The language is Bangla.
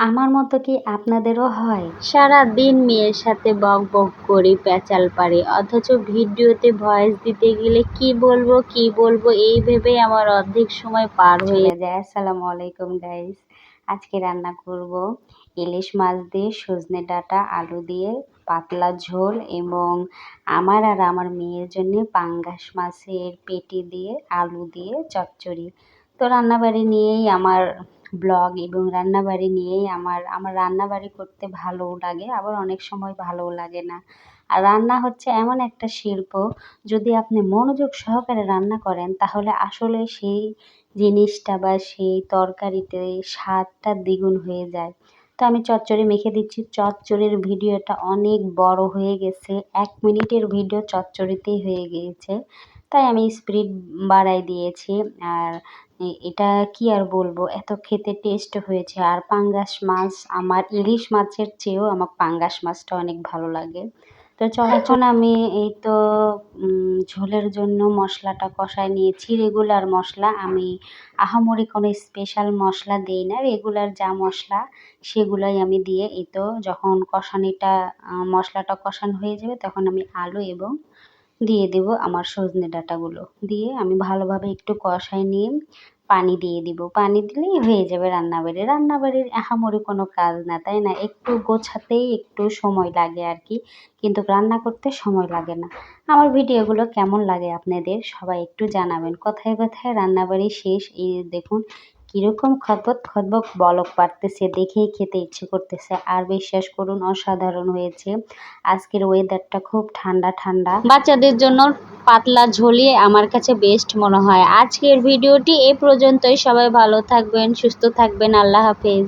আমার মতো কি আপনাদেরও হয়? সারাদিন মেয়ের সাথে বক বক করি, প্যাচাল পারি, অথচ ভিডিওতে ভয়েস দিতে গেলে কি বলবো এই ভেবেই আমার অর্ধেক সময় পার হয়ে যায়। আসসালামু আলাইকুম গাইস, আজকে রান্না করব ইলিশ মাছ দিয়ে সজনে ডাঁটা আলু দিয়ে পাতলা ঝোল এবং আমার আর আমার মেয়ের জন্য পাঙ্গাস মাছের পেটি দিয়ে আলু দিয়ে চচ্চড়ি। তো রান্নাবাড়ি নিয়েই আমার ব্লগ এবং রান্নাবাড়ি নিয়েই আমার রান্নাবাড়ি করতে ভালোও লাগে, আবার অনেক সময় ভালোও লাগে না। আর রান্না হচ্ছে এমন একটা শিল্প, যদি আপনি মনোযোগ সহকারে রান্না করেন তাহলে আসলে সেই জিনিসটা বা সেই তরকারিতে স্বাদটা দ্বিগুণ হয়ে যায়। তো আমি চচ্চড়ি মেখে দিচ্ছি। চচ্চড়ির ভিডিওটা অনেক বড় হয়ে গেছে, 1 মিনিটের ভিডিও চচ্চড়িতেই হয়ে গিয়েছে, তাই আমি স্পিড বাড়াই দিয়েছি। আর এটা কি আর বলবো, এত খেতে টেস্ট হয়েছে। আর পাঙ্গাস মাছ, আমার ইলিশ মাছের চেয়েও আমার পাঙ্গাস মাছটা অনেক ভালো লাগে। তো এখন আমি এই তো ঝোলের জন্য মশলাটা কষায় নিয়েছি। রেগুলার মশলা, আমি আহামরি কোনো স্পেশাল মশলা দিই না, রেগুলার যা মশলা সেগুলাই আমি দিয়ে এই তো যখন মশলাটা কষানো হয়ে যাবে তখন আমি আলু এবং দিয়ে দেব আমার সজনে ডাঁটাগুলো দিয়ে আমি ভালোভাবে একটু কষাই নিয়ে পানি দিয়ে দিব। পানি দিলেই হয়ে যাবে রান্নাবাড়ি। রান্নাবাড়ির আহামরি কোনো কাজ না, তাই না? একটু গোছাতেই একটু সময় লাগে আর কি, কিন্তু রান্না করতে সময় লাগে না। আমার ভিডিওগুলো কেমন লাগে আপনাদের সবাই একটু জানাবেন। কথায় কথায় রান্নাবাড়ি শেষ, এই দেখুন কীরকম খতবক খতবক বলক পাড়তেছে, দেখেই খেতে ইচ্ছে করতেছে। আর বিশ্বাস করুন অসাধারণ হয়েছে। আজকের ওয়েদারটা খুব ঠান্ডা ঠান্ডা, বাচ্চাদের জন্য পাতলা ঝোলিয়ে আমার কাছে বেস্ট মনে হয়। আজকের ভিডিওটি এ পর্যন্তই। সবাই ভালো থাকবেন, সুস্থ থাকবেন। আল্লাহ হাফেজ।